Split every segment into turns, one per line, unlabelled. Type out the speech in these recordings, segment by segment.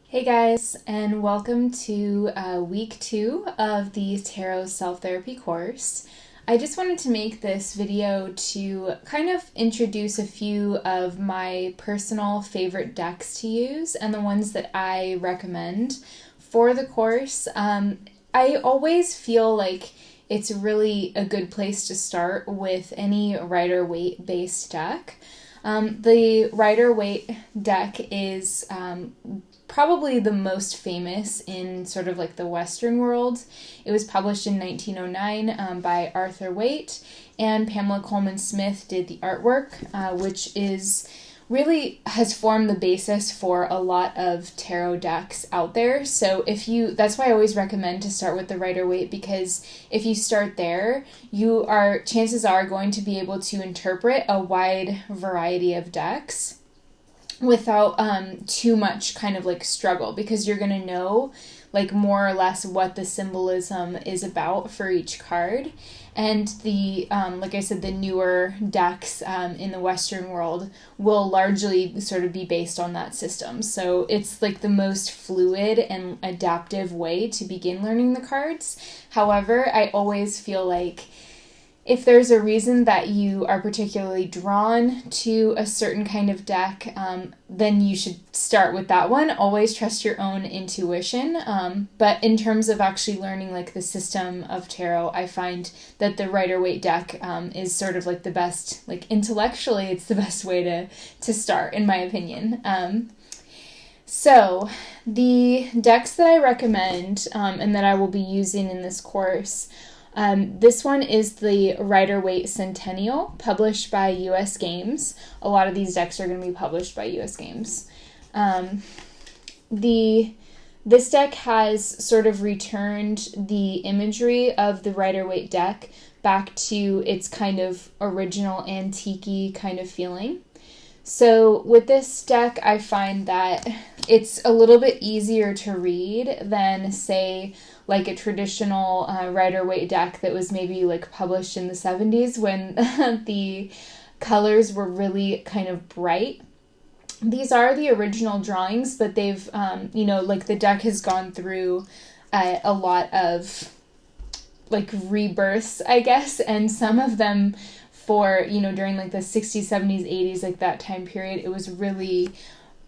Hey guys, and welcome to week 2 of the Tarot Self-Therapy course. I just wanted to make this video to kind of introduce a few of my personal favorite decks to use and the ones that I recommend for the course. I always feel like it's really a good place to start with any Rider-Waite based deck. The Rider-Waite deck is probably the most famous in sort of like the Western world. It was published in 1909 by Arthur Waite, and Pamela Colman Smith did the artwork, which is really has formed the basis for a lot of tarot decks out there. So that's why I always recommend to start with the Rider-Waite, because if you start there, chances are going to be able to interpret a wide variety of decks without too much kind of like struggle, because you're going to know like more or less what the symbolism is about for each card. And the like I said, the newer decks in the Western world will largely sort of be based on that system. So it's like the most fluid and adaptive way to begin learning the cards. However, I always feel like if there's a reason that you are particularly drawn to a certain kind of deck, then you should start with that one. Always trust your own intuition. But in terms of actually learning like the system of tarot, I find that the Rider-Waite deck is sort of like the best, like intellectually, it's the best way to start, in my opinion. So the decks that I recommend and that I will be using in this course, this one is the Rider-Waite Centennial, published by US Games. A lot of these decks are going to be published by US Games. This deck has sort of returned the imagery of the Rider-Waite deck back to its kind of original antique-y kind of feeling. So with this deck, I find that it's a little bit easier to read than, say, like a traditional Rider-Waite deck that was maybe like published in the 70s when the colors were really kind of bright. These are the original drawings, but they've, like the deck has gone through a lot of like rebirths, I guess, and some of them during like the 60s, 70s, 80s, like that time period, it was really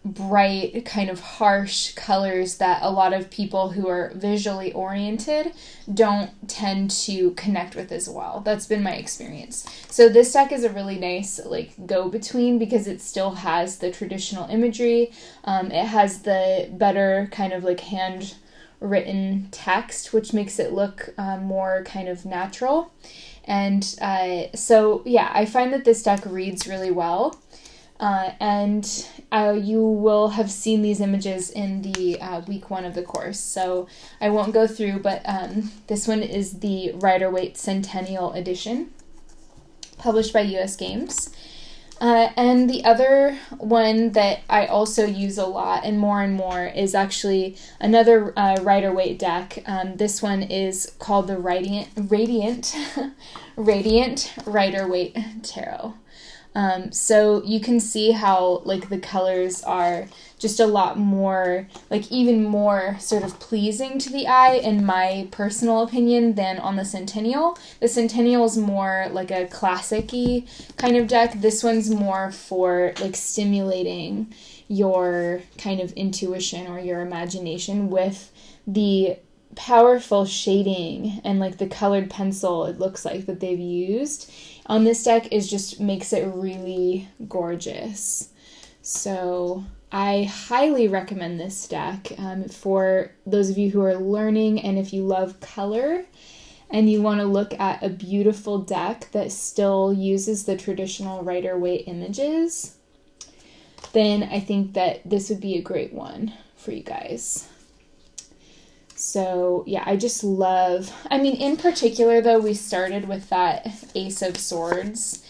bright, kind of harsh colors that a lot of people who are visually oriented don't tend to connect with as well. That's been my experience. So this deck is a really nice like go-between, because it still has the traditional imagery. It has the better kind of like handwritten text, which makes it look more kind of natural. And I find that this deck reads really well. And you will have seen these images in the week 1 of the course, so I won't go through, but this one is the Rider-Waite Centennial Edition, published by US Games. And the other one that I also use a lot and more is actually another Rider-Waite deck. This one is called the Radiant Rider-Waite Tarot. So you can see how like the colors are just a lot more, like even more sort of pleasing to the eye, in my personal opinion, than on the Centennial. The Centennial is more like a classic-y kind of deck. This one's more for like stimulating your kind of intuition or your imagination with the powerful shading and like the colored pencil it looks like that they've used on this deck makes it really gorgeous. So I highly recommend this deck for those of you who are learning, and if you love color and you want to look at a beautiful deck that still uses the traditional Rider-Waite images, then I think that this would be a great one for you guys. So yeah, I just love, in particular though, we started with that Ace of Swords.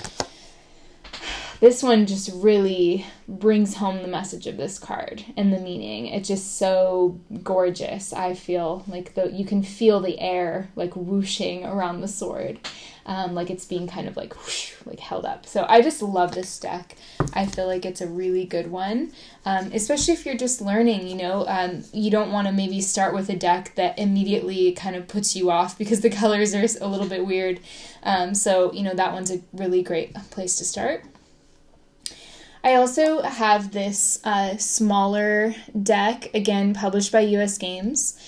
this one just really brings home the message of this card and the meaning. It's just so gorgeous. I feel like you can feel the air like whooshing around the sword, like it's being kind of like whoosh, like held up. So I just love this deck. I feel like it's a really good one, especially if you're just learning, you don't want to maybe start with a deck that immediately kind of puts you off because the colors are a little bit weird. So that one's a really great place to start. I also have this smaller deck, again, published by US Games.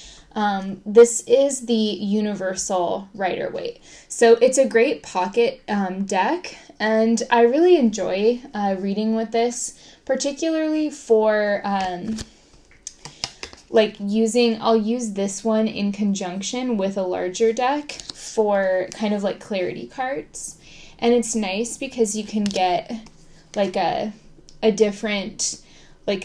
This is the Universal Rider-Waite. So it's a great pocket deck, and I really enjoy reading with this, particularly for I'll use this one in conjunction with a larger deck for kind of like clarity cards. And it's nice because you can get like a different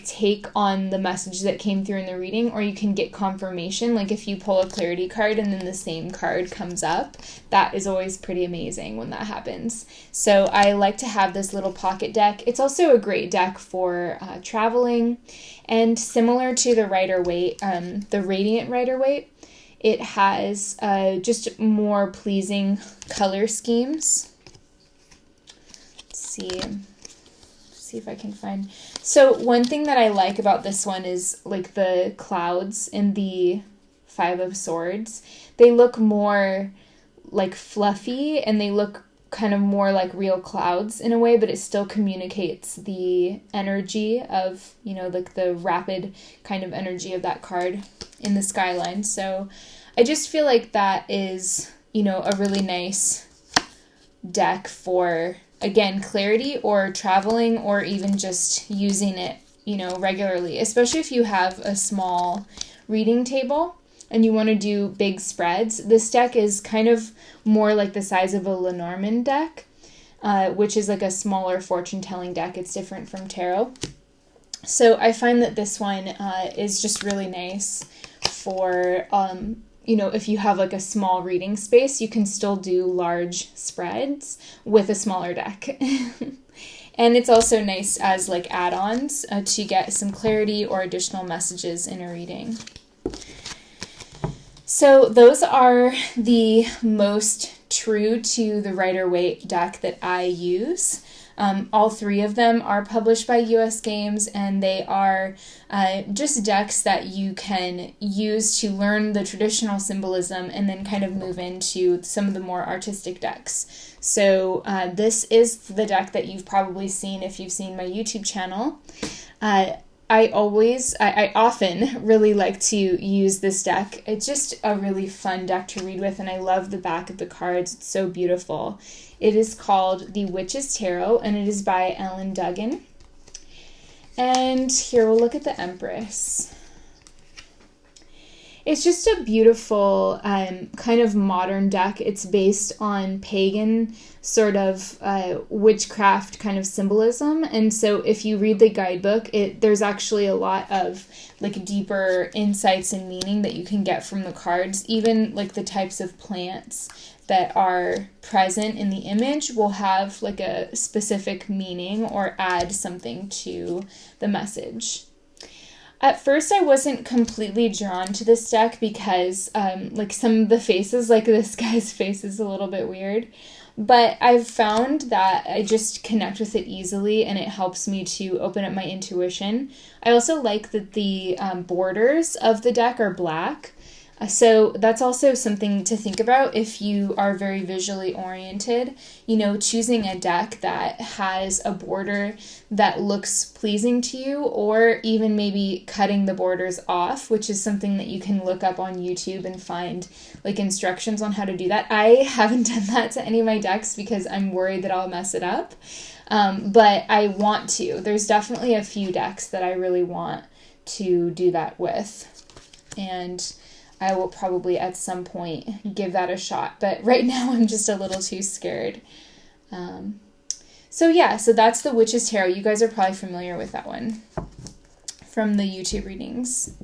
take on the message that came through in the reading, or you can get confirmation. Like if you pull a clarity card and then the same card comes up, that is always pretty amazing when that happens. So I like to have this little pocket deck. It's also a great deck for traveling, and similar to the Rider-Waite, the Radiant Rider-Waite, it has just more pleasing color schemes. Let's see if I can find. So one thing that I like about this one is like the clouds in the Five of Swords. They look more like fluffy and they look kind of more like real clouds in a way, but it still communicates the energy of, like the rapid kind of energy of that card in the skyline. So I just feel like that is, a really nice deck for, again, clarity or traveling, or even just using it, regularly, especially if you have a small reading table and you want to do big spreads. This deck is kind of more like the size of a Lenormand deck, which is like a smaller fortune-telling deck. It's different from tarot. So I find that this one is just really nice for, if you have like a small reading space, you can still do large spreads with a smaller deck. And it's also nice as like add-ons to get some clarity or additional messages in a reading. So those are the most true to the Rider-Waite deck that I use. All three of them are published by US Games, and they are just decks that you can use to learn the traditional symbolism and then kind of move into some of the more artistic decks. So this is the deck that you've probably seen if you've seen my YouTube channel. I often really like to use this deck. It's just a really fun deck to read with, and I love the back of the cards. It's so beautiful. It is called The Witch's Tarot, and it is by Ellen Duggan. And here we'll look at the Empress. It's just a beautiful kind of modern deck. It's based on pagan sort of witchcraft kind of symbolism. And so if you read the guidebook, there's actually a lot of like deeper insights and meaning that you can get from the cards. Even like the types of plants that are present in the image will have like a specific meaning or add something to the message. At first, I wasn't completely drawn to this deck because, like, some of the faces, like this guy's face is a little bit weird. But I've found that I just connect with it easily, and it helps me to open up my intuition. I also like that the borders of the deck are black. So that's also something to think about if you are very visually oriented. Choosing a deck that has a border that looks pleasing to you, or even maybe cutting the borders off, which is something that you can look up on YouTube and find like instructions on how to do that. I haven't done that to any of my decks because I'm worried that I'll mess it up. But I want to. There's definitely a few decks that I really want to do that with. And I will probably at some point give that a shot, but right now I'm just a little too scared. So that's the Witch's Tarot. You guys are probably familiar with that one from the YouTube readings.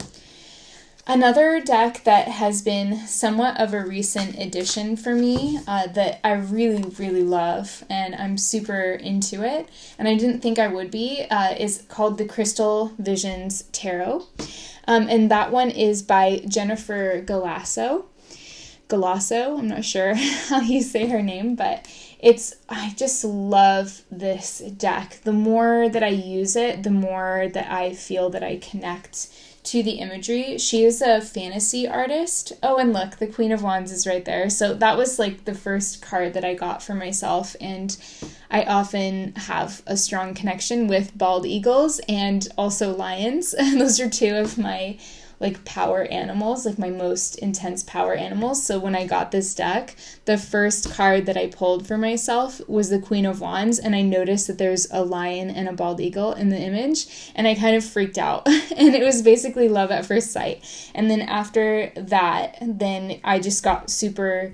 Another deck that has been somewhat of a recent addition for me that I really, really love, and I'm super into it, and I didn't think I would be, is called the Crystal Visions Tarot. And that one is by Jennifer Galasso. Galasso, I'm not sure how you say her name, but I just love this deck. The more that I use it, the more that I feel that I connect to the imagery. She is a fantasy artist. Oh, and look, the Queen of Wands is right there. So that was like the first card that I got for myself, and I often have a strong connection with bald eagles and also lions. Those are two of my like power animals, like my most intense power animals. So when I got this deck, the first card that I pulled for myself was the Queen of Wands, and I noticed that there's a lion and a bald eagle in the image, and I kind of freaked out. And it was basically love at first sight. And then after that, then I just got super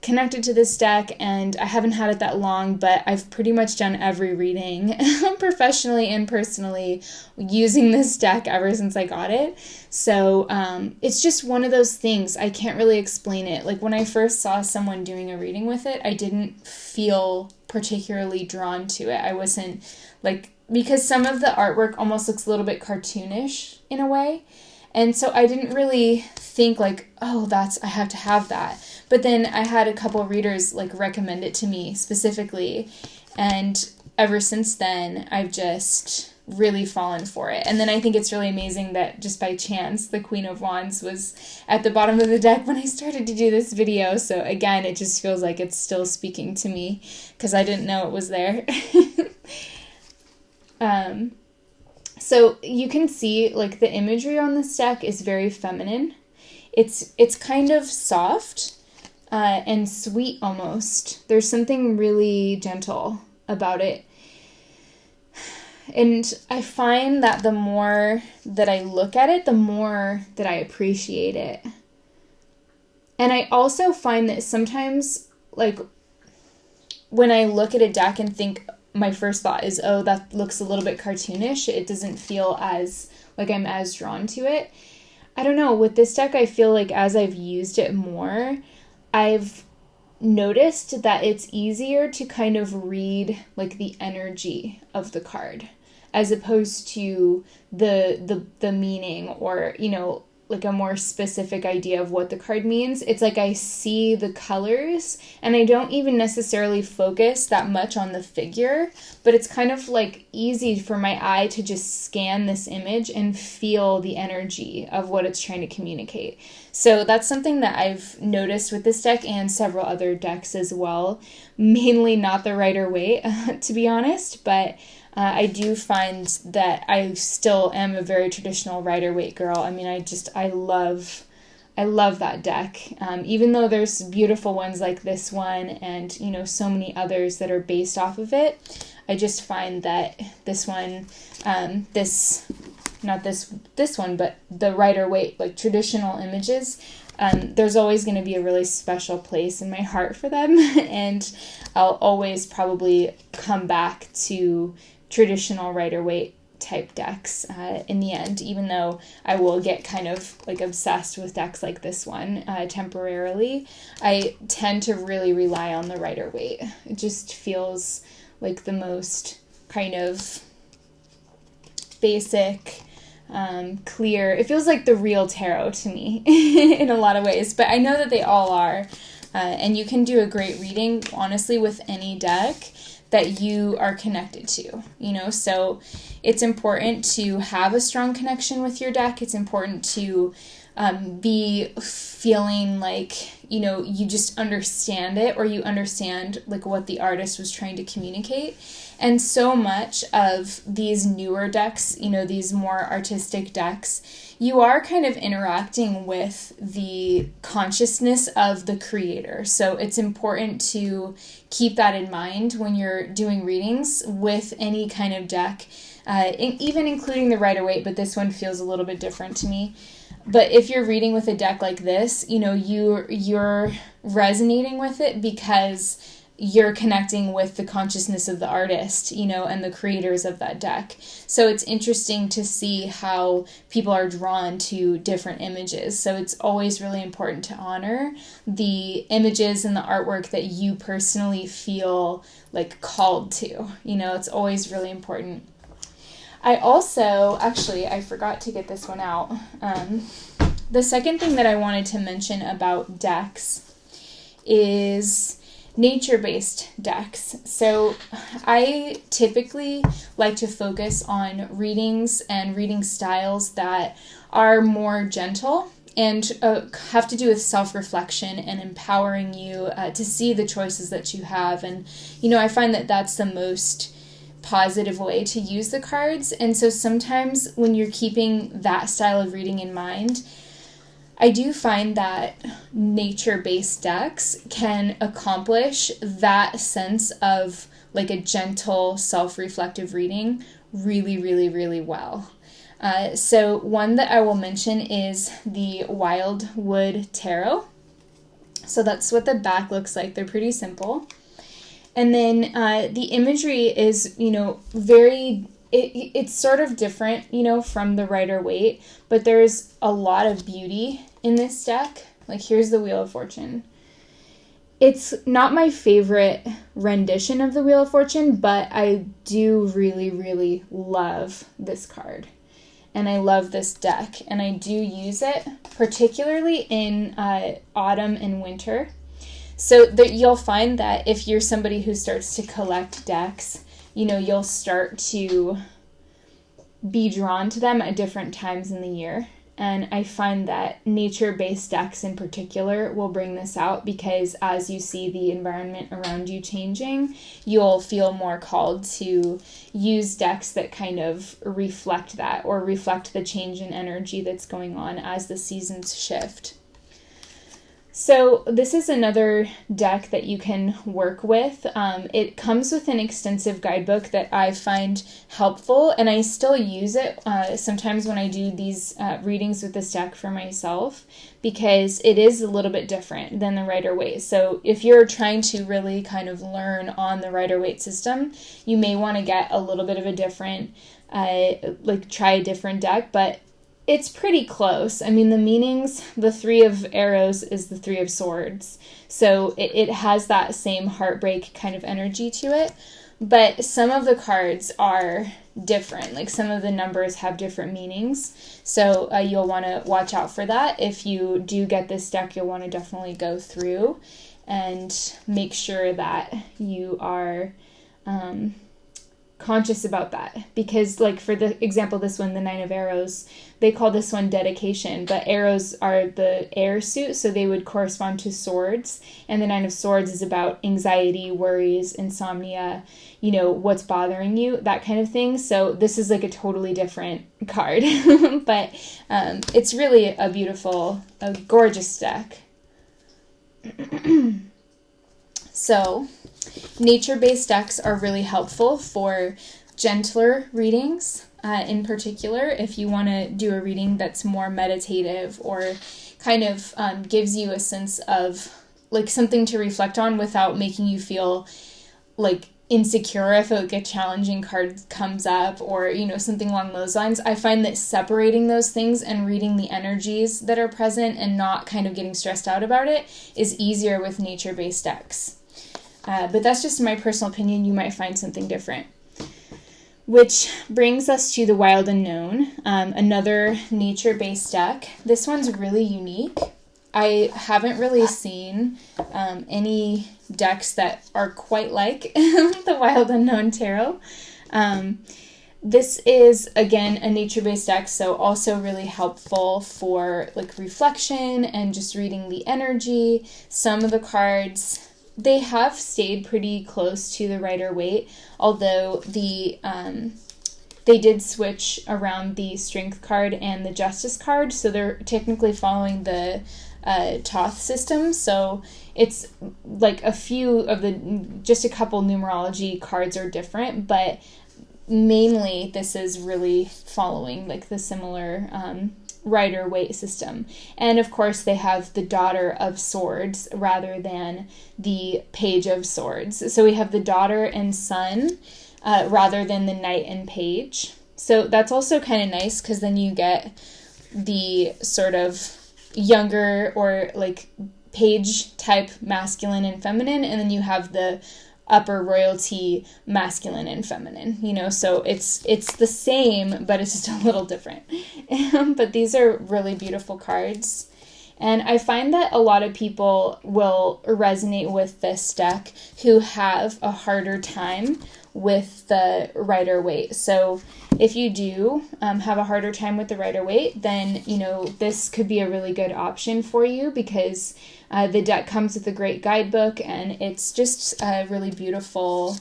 connected to this deck, and I haven't had it that long, but I've pretty much done every reading professionally and personally using this deck ever since I got it. So it's just one of those things. I can't really explain it. Like when I first saw someone doing a reading with it, I didn't feel particularly drawn to it. I wasn't like, because some of the artwork almost looks a little bit cartoonish in a way. And so I didn't really think like, oh, I have to have that. But then I had a couple readers like recommend it to me specifically. And ever since then, I've just really fallen for it. And then I think it's really amazing that just by chance, the Queen of Wands was at the bottom of the deck when I started to do this video. So again, it just feels like it's still speaking to me because I didn't know it was there. So you can see like the imagery on this deck is very feminine. It's kind of soft and sweet almost. There's something really gentle about it. And I find that the more that I look at it, the more that I appreciate it. And I also find that sometimes, like, when I look at a deck and think, my first thought is, oh, that looks a little bit cartoonish. It doesn't feel as, like I'm as drawn to it. I don't know. With this deck, I feel like as I've used it more, I've noticed that it's easier to kind of read, like, the energy of the card as opposed to the meaning or, you know, like a more specific idea of what the card means. It's like I see the colors and I don't even necessarily focus that much on the figure, but it's kind of like easy for my eye to just scan this image and feel the energy of what it's trying to communicate. So that's something that I've noticed with this deck and several other decks as well. Mainly not the Rider-Waite, to be honest, but I do find that I still am a very traditional Rider-Waite girl. I mean, I love that deck. Even though there's beautiful ones like this one and, you know, so many others that are based off of it, I just find that this one, not this one, but the Rider-Waite, like traditional images, there's always going to be a really special place in my heart for them. And I'll always probably come back to traditional Rider-Waite type decks in the end, even though I will get kind of like obsessed with decks like this one temporarily. I tend to really rely on the Rider-Waite. It just feels like the most kind of basic, clear. It feels like the real tarot to me in a lot of ways, but I know that they all are. And you can do a great reading, honestly, with any deck that you are connected to, you know? So it's important to have a strong connection with your deck. It's important to be feeling like, you know, you just understand it, or you understand like what the artist was trying to communicate. And so much of these newer decks, you know, these more artistic decks, you are kind of interacting with the consciousness of the creator. So it's important to keep that in mind when you're doing readings with any kind of deck, even including the Rider-Waite, but this one feels a little bit different to me. But if you're reading with a deck like this, you know, you're resonating with it because you're connecting with the consciousness of the artist, and the creators of that deck. So it's interesting to see how people are drawn to different images. So it's always really important to honor the images and the artwork that you personally feel like called to. It's always really important. I forgot to get this one out. The second thing that I wanted to mention about decks is nature-based decks. So I typically like to focus on readings and reading styles that are more gentle and have to do with self-reflection and empowering you to see the choices that you have. And, I find that that's the most positive way to use the cards. And so sometimes when you're keeping that style of reading in mind, I do find that nature-based decks can accomplish that sense of like a gentle, self-reflective reading really, really, really well. So one that I will mention is the Wildwood Tarot. So that's what the back looks like. They're pretty simple. And then the imagery is, it's sort of different, from the Rider-Waite, but there's a lot of beauty in this deck. Like, here's the Wheel of Fortune. It's not my favorite rendition of the Wheel of Fortune, but I do really, really love this card. And I love this deck, and I do use it, particularly in autumn and winter. So you'll find that if you're somebody who starts to collect decks, you'll start to be drawn to them at different times in the year. And I find that nature-based decks in particular will bring this out because as you see the environment around you changing, you'll feel more called to use decks that kind of reflect that or reflect the change in energy that's going on as the seasons shift. So this is another deck that you can work with. It comes with an extensive guidebook that I find helpful, and I still use it sometimes when I do these readings with this deck for myself, because it is a little bit different than the Rider-Waite. So if you're trying to really kind of learn on the Rider-Waite system, you may want to get a little bit of a different, try a different deck, but it's pretty close. I mean, the meanings, the Three of Arrows is the Three of Swords. So it has that same heartbreak kind of energy to it. But some of the cards are different. Like some of the numbers have different meanings. So you'll want to watch out for that. If you do get this deck, you'll want to definitely go through and make sure that you are conscious about that, because like for the example, this one, the Nine of Arrows, they call this one dedication, but arrows are the air suit, so they would correspond to swords, and the Nine of Swords is about anxiety, worries, insomnia, what's bothering you, that kind of thing. So this is like a totally different card, but it's really a gorgeous deck. So nature-based decks are really helpful for gentler readings, in particular, if you want to do a reading that's more meditative or kind of gives you a sense of like something to reflect on without making you feel like insecure if a challenging card comes up or, something along those lines. I find that separating those things and reading the energies that are present and not kind of getting stressed out about it is easier with nature-based decks. But that's just my personal opinion. You might find something different. Which brings us to the Wild Unknown, another nature-based deck. This one's really unique. I haven't really seen any decks that are quite like the Wild Unknown Tarot. This is, again, a nature-based deck, so also really helpful for like reflection and just reading the energy. Some of the cards, they have stayed pretty close to the Rider-Waite, although they did switch around the Strength card and the Justice card, so they're technically following the Thoth system. So it's like just a couple numerology cards are different, but mainly this is really following like the similar Rider-Waite system. And of course they have the Daughter of Swords rather than the Page of Swords. So we have the daughter and son rather than the knight and page. So that's also kind of nice because then you get the sort of younger or like page type masculine and feminine, and then you have the upper royalty masculine and feminine, you know, so it's the same, but it's just a little different. But these are really beautiful cards. And I find that a lot of people will resonate with this deck who have a harder time with the Rider-Waite. So if you do have a harder time with the Rider-Waite, then, you know, this could be a really good option for you because the deck comes with a great guidebook and it's just a really beautiful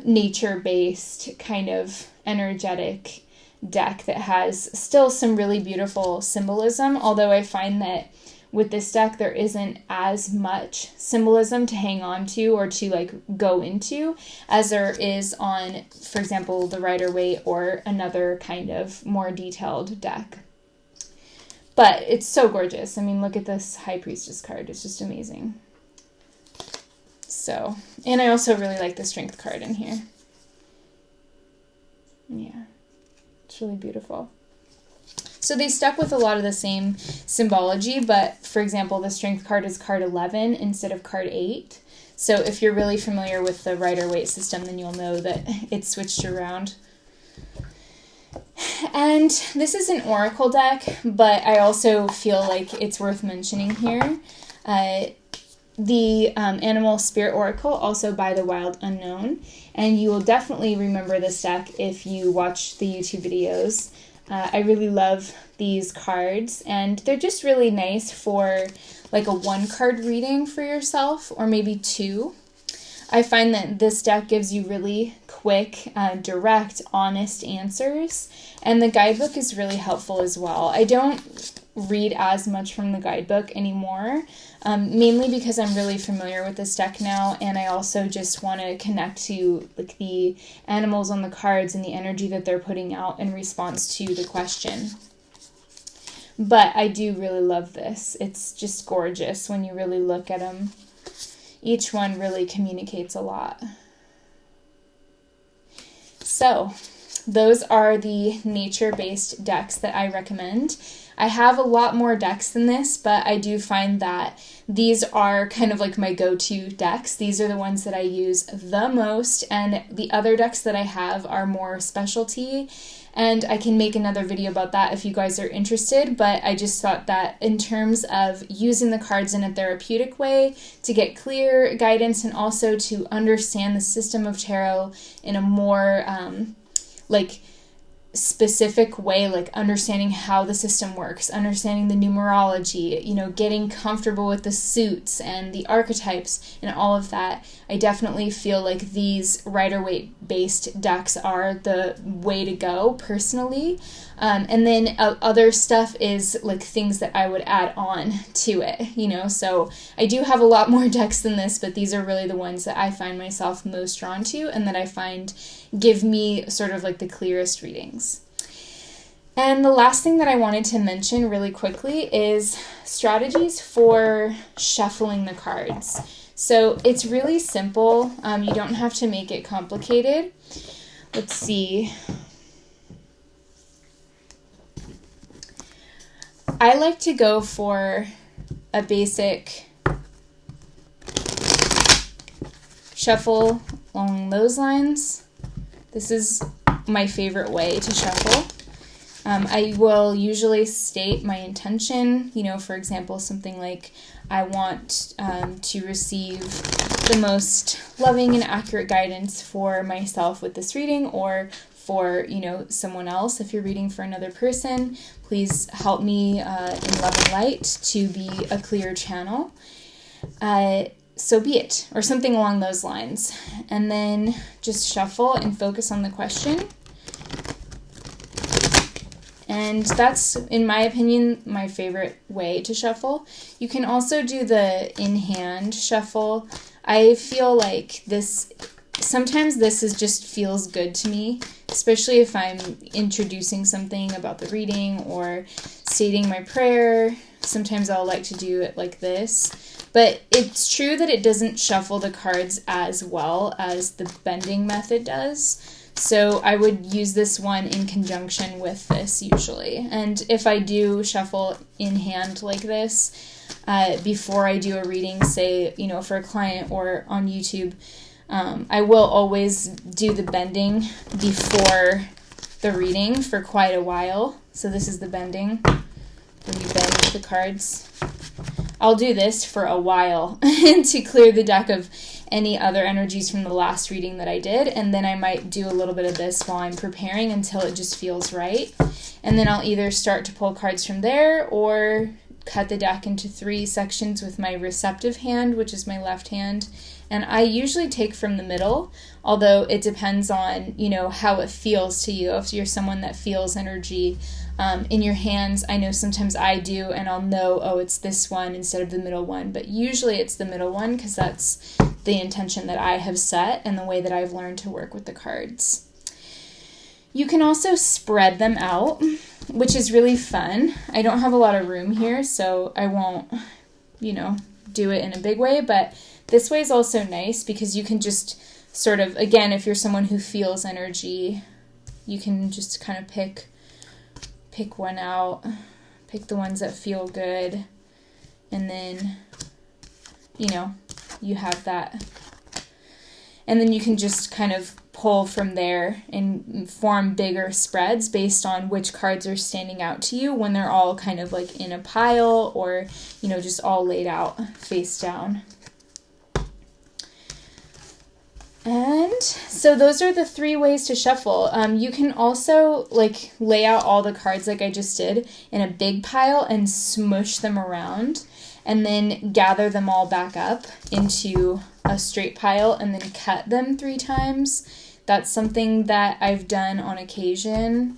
nature-based kind of energetic deck that has still some really beautiful symbolism, although I find that with this deck there isn't as much symbolism to hang on to or to like go into as there is on, for example, the Rider-Waite or another kind of more detailed deck. But it's so gorgeous. I mean, look at this High Priestess card. It's just amazing. So, and I also really like the Strength card in here. Yeah. It's really beautiful. So they stuck with a lot of the same symbology, but for example, the Strength card is card 11 instead of card 8. So if you're really familiar with the Rider-Waite system, then you'll know that it's switched around. And this is an oracle deck, but I also feel like it's worth mentioning here. The Animal Spirit Oracle, also by The Wild Unknown, and you will definitely remember this deck if you watch the YouTube videos. I really love these cards, and they're just really nice for like a 1-card reading for yourself, or maybe 2. I find that this deck gives you really quick, direct, honest answers, and the guidebook is really helpful as well. I don't read as much from the guidebook anymore, mainly because I'm really familiar with this deck now, and I also just want to connect to like the animals on the cards and the energy that they're putting out in response to the question. But I do really love this. It's just gorgeous when you really look at them. Each one really communicates a lot. So, those are the nature-based decks that I recommend. I have a lot more decks than this, but I do find that these are kind of like my go-to decks. These are the ones that I use the most, and the other decks that I have are more specialty, and I can make another video about that if you guys are interested, but I just thought that in terms of using the cards in a therapeutic way to get clear guidance and also to understand the system of tarot in a more like specific way, like understanding how the system works, understanding the numerology, you know, getting comfortable with the suits and the archetypes and all of that. I definitely feel like these Rider-Waite based decks are the way to go personally. And then other stuff is like things that I would add on to it, you know, so I do have a lot more decks than this, but these are really the ones that I find myself most drawn to and that I find give me sort of like the clearest readings. And the last thing that I wanted to mention really quickly is strategies for shuffling the cards. So it's really simple. You don't have to make it complicated. Let's see. I like to go for a basic shuffle along those lines. This is my favorite way to shuffle. I will usually state my intention, you know, for example, something like I want to receive the most loving and accurate guidance for myself with this reading, or for, you know, someone else. If you're reading for another person, please help me in love and light to be a clear channel. So be it, or something along those lines. And then just shuffle and focus on the question. And that's, in my opinion, my favorite way to shuffle. You can also do the in-hand shuffle. I feel like this, sometimes this is just feels good to me especially if I'm introducing something about the reading or stating my prayer. Sometimes I'll like to do it like this. But it's true that it doesn't shuffle the cards as well as the bending method does. So I would use this one in conjunction with this usually. And if I do shuffle in hand like this, before I do a reading, say, for a client or on YouTube, I will always do the bending before the reading for quite a while. So this is the bending, when you bend the cards. I'll do this for a while to clear the deck of any other energies from the last reading that I did, and then I might do a little bit of this while I'm preparing until it just feels right. And then I'll either start to pull cards from there or cut the deck into 3 sections with my receptive hand, which is my left hand. And I usually take from the middle, although it depends on, how it feels to you. If you're someone that feels energy in your hands, I know sometimes I do, and I'll know, oh, it's this one instead of the middle one. But usually it's the middle one because that's the intention that I have set and the way that I've learned to work with the cards. You can also spread them out, which is really fun. I don't have a lot of room here, so I won't, do it in a big way, but this way is also nice because you can just sort of, again, if you're someone who feels energy, you can just kind of pick one out, pick the ones that feel good, and then, you have that. And then you can just kind of pull from there and form bigger spreads based on which cards are standing out to you when they're all kind of like in a pile or, just all laid out face down. And so those are the 3 ways to shuffle. You can also lay out all the cards like I just did in a big pile and smush them around and then gather them all back up into a straight pile and then cut them 3 times. That's something that I've done on occasion,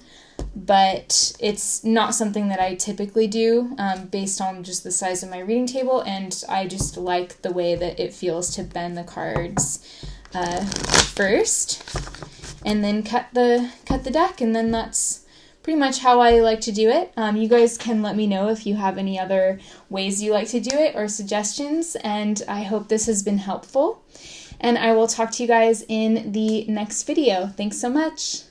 but it's not something that I typically do based on just the size of my reading table, and I just like the way that it feels to bend the cards first and then cut the deck, and then that's pretty much how I like to do it. You guys can let me know if you have any other ways you like to do it or suggestions, and I hope this has been helpful. And I will talk to you guys in the next video. Thanks so much.